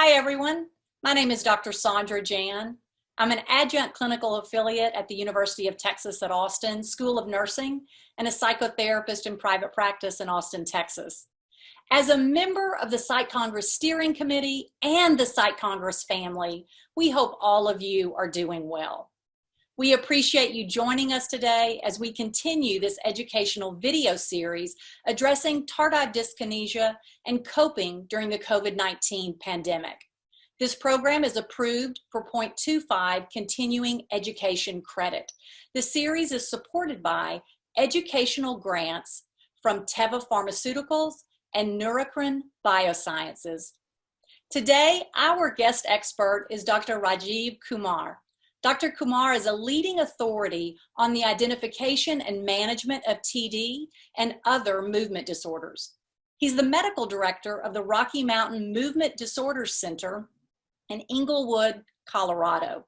Hi, everyone. My name is Dr. Sandra Jan. I'm an adjunct clinical affiliate at the University of Texas at Austin School of Nursing and a psychotherapist in private practice in Austin, Texas. As a member of the Psych Congress Steering Committee and the Psych Congress family, we hope all of you are doing well. We appreciate you joining us today as we continue this educational video series addressing tardive dyskinesia and coping during the COVID-19 pandemic. This program is approved for 0.25 continuing education credit. The series is supported by educational grants from Teva Pharmaceuticals and Neurocrine Biosciences. Today, our guest expert is Dr. Rajiv Kumar. Dr. Kumar is a leading authority on the identification and management of TD and other movement disorders. He's the medical director of the Rocky Mountain Movement Disorders Center in Englewood, Colorado.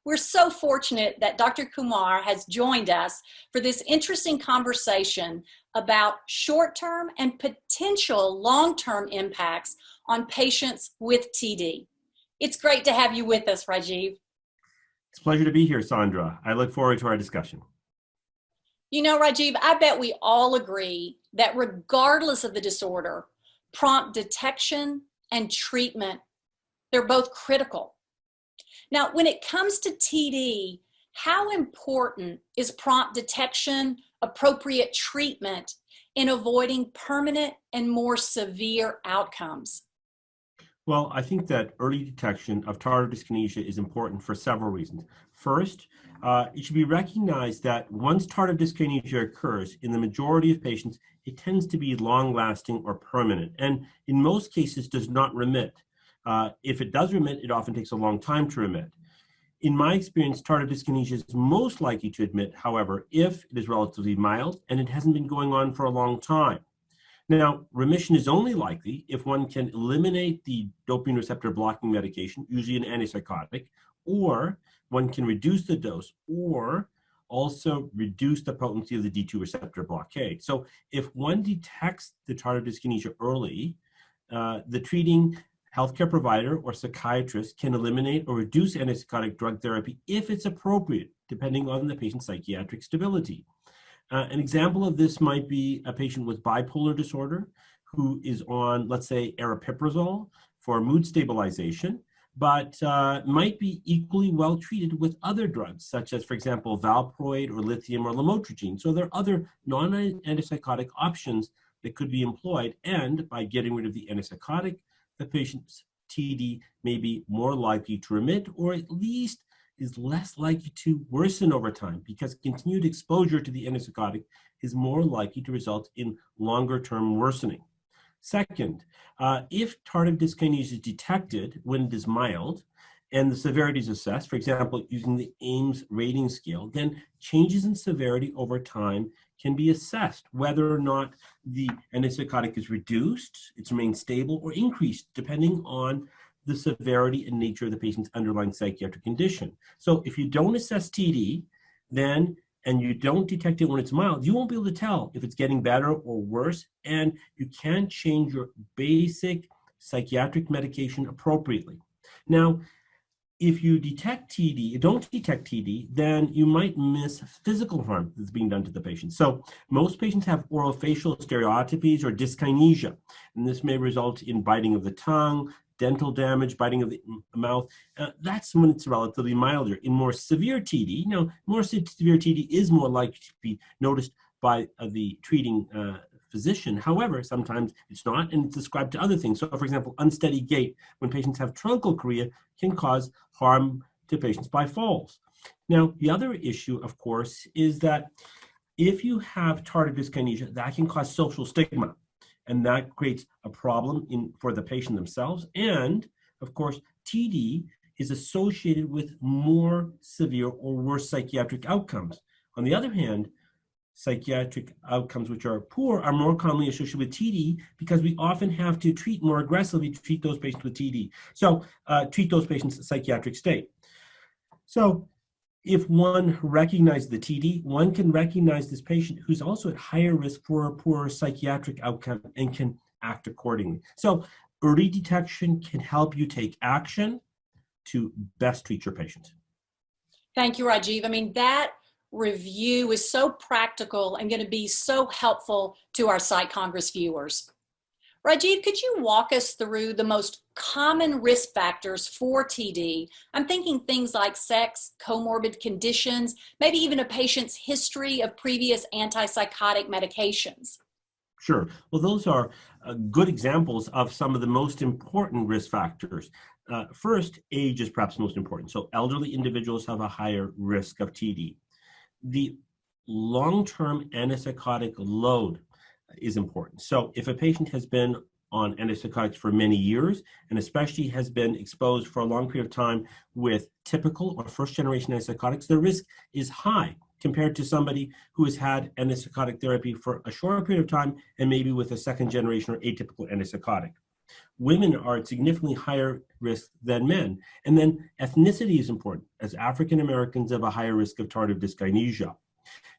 We're so fortunate that Dr. Kumar has joined us for this interesting conversation about short-term and potential long-term impacts on patients with TD. It's great to have you with us, Rajiv. It's a pleasure to be here, Sandra. I look forward to our discussion. You know, Rajiv, I bet we all agree that regardless of the disorder, prompt detection and treatment, they're both critical. Now, when it comes to TD, how important is prompt detection, appropriate treatment in avoiding permanent and more severe outcomes? Well, I think that early detection of tardive dyskinesia is important for several reasons. First, it should be recognized that once tardive dyskinesia occurs, in the majority of patients, it tends to be long-lasting or permanent, and in most cases does not remit. If it does remit, it often takes a long time to remit. In my experience, tardive dyskinesia is most likely to remit, however, if it is relatively mild and it hasn't been going on for a long time. Now, remission is only likely if one can eliminate the dopamine receptor blocking medication, usually an antipsychotic, or one can reduce the dose, or also reduce the potency of the D2 receptor blockade. So if one detects the tardive dyskinesia early, the treating healthcare provider or psychiatrist can eliminate or reduce antipsychotic drug therapy if it's appropriate, depending on the patient's psychiatric stability. An example of this might be a patient with bipolar disorder who is on, let's say, aripiprazole for mood stabilization, but might be equally well treated with other drugs, such as, for example, valproate or lithium or lamotrigine. So there are other non-antipsychotic options that could be employed, and by getting rid of the antipsychotic, the patient's TD may be more likely to remit, or at least is less likely to worsen over time, because continued exposure to the antipsychotic is more likely to result in longer-term worsening. Second, if tardive dyskinesia is detected when it is mild and the severity is assessed, for example, using the Ames rating scale, then changes in severity over time can be assessed, whether or not the antipsychotic is reduced, it's remained stable, or increased, depending on the severity and nature of the patient's underlying psychiatric condition. So if you don't assess TD, and you don't detect it when it's mild, you won't be able to tell if it's getting better or worse, and you can't change your basic psychiatric medication appropriately. Now, if you don't detect TD, then you might miss physical harm that's being done to the patient. So most patients have orofacial stereotypies or dyskinesia, and this may result in biting of the tongue, dental damage, biting of the mouth. That's when it's relatively milder. In more severe TD, more severe TD is more likely to be noticed by the treating physician. However, sometimes it's not, and it's described to other things. So, for example, unsteady gait when patients have truncal chorea can cause harm to patients by falls. Now, the other issue, of course, is that if you have tardive dyskinesia, that can cause social stigma, and that creates a problem for the patient themselves. And, of course, TD is associated with more severe or worse psychiatric outcomes. On the other hand, psychiatric outcomes which are poor are more commonly associated with TD because we often have to treat more aggressively to treat those patients with TD. So treat those patients' psychiatric state. So if one recognizes the TD, one can recognize this patient who's also at higher risk for a poor psychiatric outcome and can act accordingly. So Early detection can help you take action to best treat your patient. Thank you, Rajiv. I mean, that review is so practical and going to be so helpful to our Psych Congress viewers. Rajiv, could you walk us through the most common risk factors for TD? I'm thinking things like sex, comorbid conditions, maybe even a patient's history of previous antipsychotic medications. Sure. Well, those are good examples of some of the most important risk factors. First, age is perhaps most important. So elderly individuals have a higher risk of TD. The long-term antipsychotic load is important. So if a patient has been on antipsychotics for many years, and especially has been exposed for a long period of time with typical or first-generation antipsychotics, the risk is high compared to somebody who has had antipsychotic therapy for a shorter period of time and maybe with a second-generation or atypical antipsychotic. Women are at significantly higher risk than men. And then ethnicity is important, as African Americans have a higher risk of tardive dyskinesia.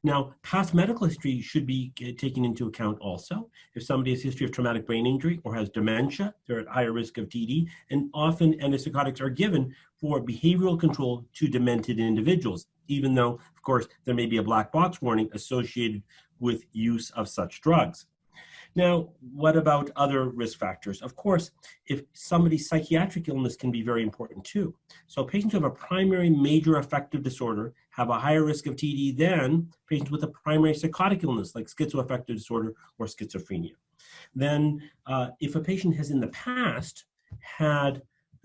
Now, past medical history should be taken into account also. If somebody has a history of traumatic brain injury or has dementia, they're at higher risk of TD, and often antipsychotics are given for behavioral control to demented individuals, even though, of course, there may be a black box warning associated with use of such drugs. Now, what about other risk factors? Of course, if somebody's psychiatric illness can be very important too. So patients who have a primary major affective disorder have a higher risk of TD than patients with a primary psychotic illness like schizoaffective disorder or schizophrenia. Then if a patient has in the past had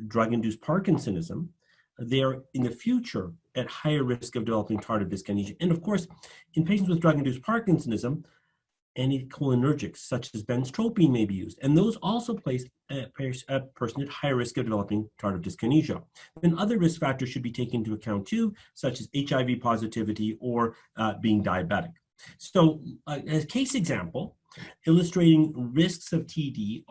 drug-induced Parkinsonism, they're in the future at higher risk of developing tardive dyskinesia. And of course, in patients with drug-induced Parkinsonism, anticholinergics such as benztropine may be used, and those also place a person at higher risk of developing tardive dyskinesia. And other risk factors should be taken into account too, such as HIV positivity or being diabetic. So as a case example, illustrating risks of TD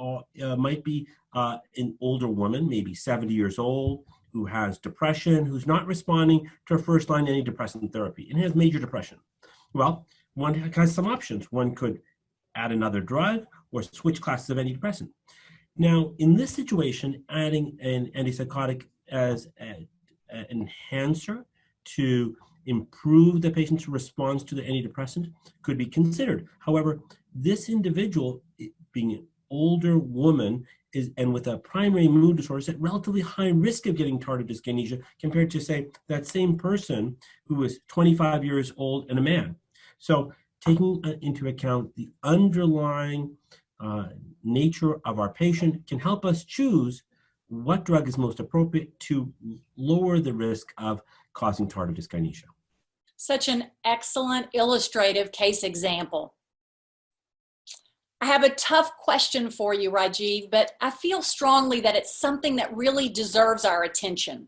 might be an older woman, maybe 70 years old, who has depression, who's not responding to her first-line antidepressant therapy and has major depression. Well, one has some options. One could add another drug or switch classes of antidepressant. Now, in this situation, adding an antipsychotic as an enhancer to improve the patient's response to the antidepressant could be considered. However, this individual, being an older woman, and with a primary mood disorder, is at relatively high risk of getting tardive dyskinesia compared to, say, that same person who is 25 years old and a man. So taking into account the underlying nature of our patient can help us choose what drug is most appropriate to lower the risk of causing tardive dyskinesia. Such an excellent illustrative case example. I have a tough question for you, Rajiv, but I feel strongly that it's something that really deserves our attention.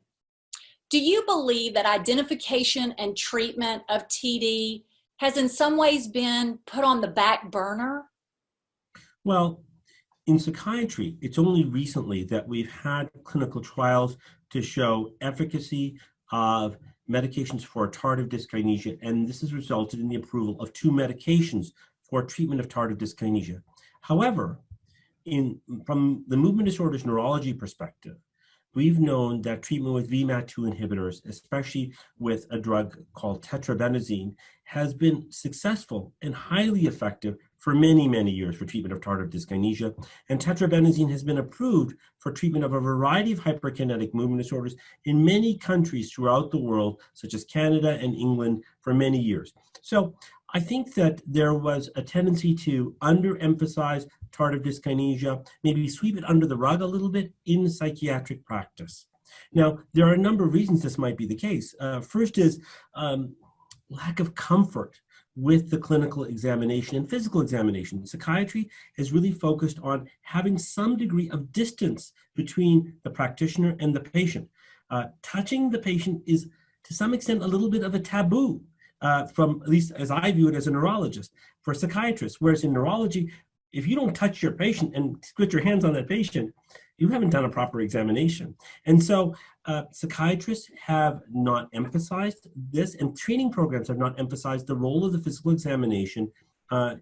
Do you believe that identification and treatment of TD has in some ways been put on the back burner? Well, in psychiatry, it's only recently that we've had clinical trials to show efficacy of medications for tardive dyskinesia, and this has resulted in the approval of 2 medications for treatment of tardive dyskinesia. However, from the movement disorders neurology perspective, we've known that treatment with VMAT2 inhibitors, especially with a drug called tetrabenazine, has been successful and highly effective for many, many years for treatment of tardive dyskinesia. And tetrabenazine has been approved for treatment of a variety of hyperkinetic movement disorders in many countries throughout the world, such as Canada and England, for many years. So I think that there was a tendency to underemphasize tardive dyskinesia, maybe sweep it under the rug a little bit in psychiatric practice. Now, there are a number of reasons this might be the case. First is lack of comfort with the clinical examination and physical examination. Psychiatry is really focused on having some degree of distance between the practitioner and the patient. Touching the patient is, to some extent, a little bit of a taboo, from at least as I view it as a neurologist, for psychiatrists. Whereas in neurology, if you don't touch your patient and put your hands on that patient, you haven't done a proper examination. And so psychiatrists have not emphasized this, and training programs have not emphasized the role of the physical examination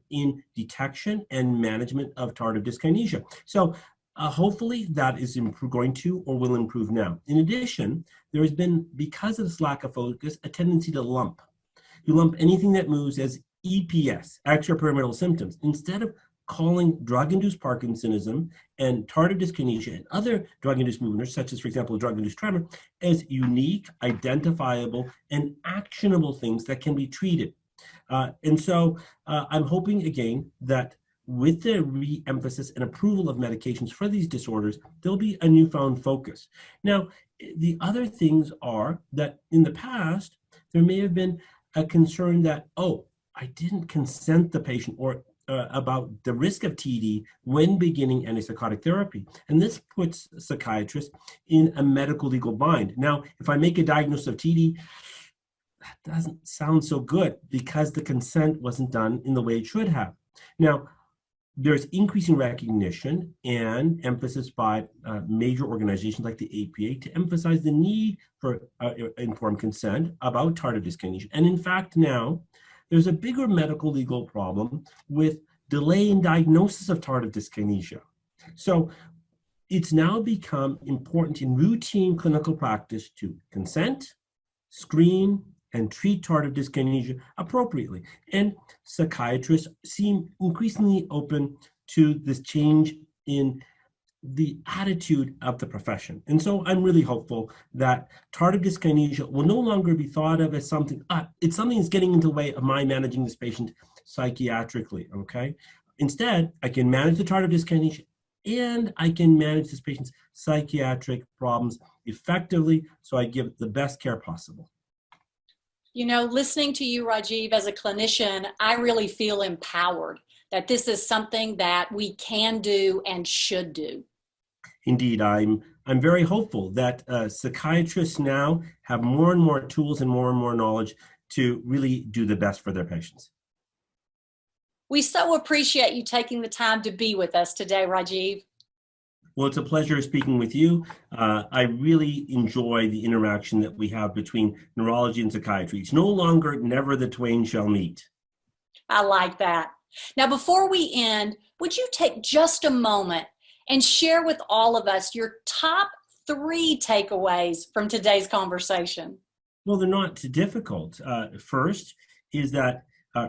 in detection and management of tardive dyskinesia. So Hopefully that is going to or will improve now. In addition, there has been, because of this lack of focus, a tendency to lump. You lump anything that moves as EPS, extrapyramidal symptoms, instead of calling drug-induced Parkinsonism and tardive dyskinesia and other drug-induced movements, such as, for example, drug-induced tremor, as unique, identifiable, and actionable things that can be treated. And so I'm hoping, again, that with the re-emphasis and approval of medications for these disorders, there'll be a newfound focus. Now, the other things are that in the past, there may have been a concern that, oh, I didn't consent the patient or about the risk of TD when beginning antipsychotic therapy. And this puts psychiatrists in a medical legal bind. Now, if I make a diagnosis of TD, that doesn't sound so good because the consent wasn't done in the way it should have. Now, there's increasing recognition and emphasis by major organizations like the APA to emphasize the need for informed consent about tardive dyskinesia. And in fact, now there's a bigger medical legal problem with delay in diagnosis of tardive dyskinesia. So it's now become important in routine clinical practice to consent, screen, and treat tardive dyskinesia appropriately. And psychiatrists seem increasingly open to this change in the attitude of the profession. And so I'm really hopeful that tardive dyskinesia will no longer be thought of as something, it's something that's getting in the way of my managing this patient psychiatrically, okay? Instead, I can manage the tardive dyskinesia and I can manage this patient's psychiatric problems effectively so I give the best care possible. You know, listening to you, Rajiv, as a clinician, I really feel empowered that this is something that we can do and should do. Indeed, I'm very hopeful that psychiatrists now have more and more tools and more knowledge to really do the best for their patients. We so appreciate you taking the time to be with us today, Rajiv. Well, it's a pleasure speaking with you. I really enjoy the interaction that we have between neurology and psychiatry. It's no longer never the twain shall meet. I like that. Now, before we end, would you take just a moment and share with all of us your top 3 takeaways from today's conversation? Well, they're not difficult. First is that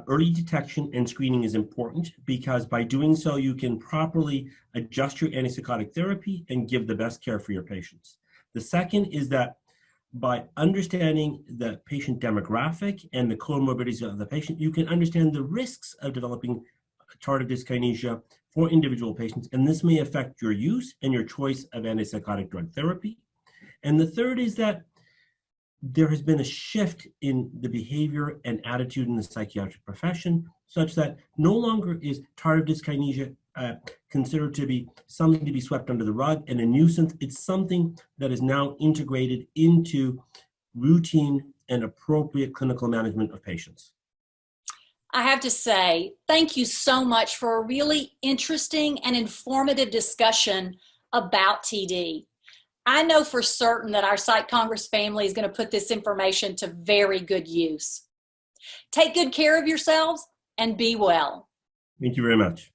early detection and screening is important because by doing so, you can properly adjust your antipsychotic therapy and give the best care for your patients. The second is that by understanding the patient demographic and the comorbidities of the patient, you can understand the risks of developing tardive dyskinesia for individual patients, and this may affect your use and your choice of antipsychotic drug therapy. And the third is that there has been a shift in the behavior and attitude in the psychiatric profession such that no longer is tardive dyskinesia considered to be something to be swept under the rug and a nuisance. It's something that is now integrated into routine and appropriate clinical management of patients. I have to say, thank you so much for a really interesting and informative discussion about TD. I know for certain that our Psych Congress family is going to put this information to very good use. Take good care of yourselves and be well. Thank you very much.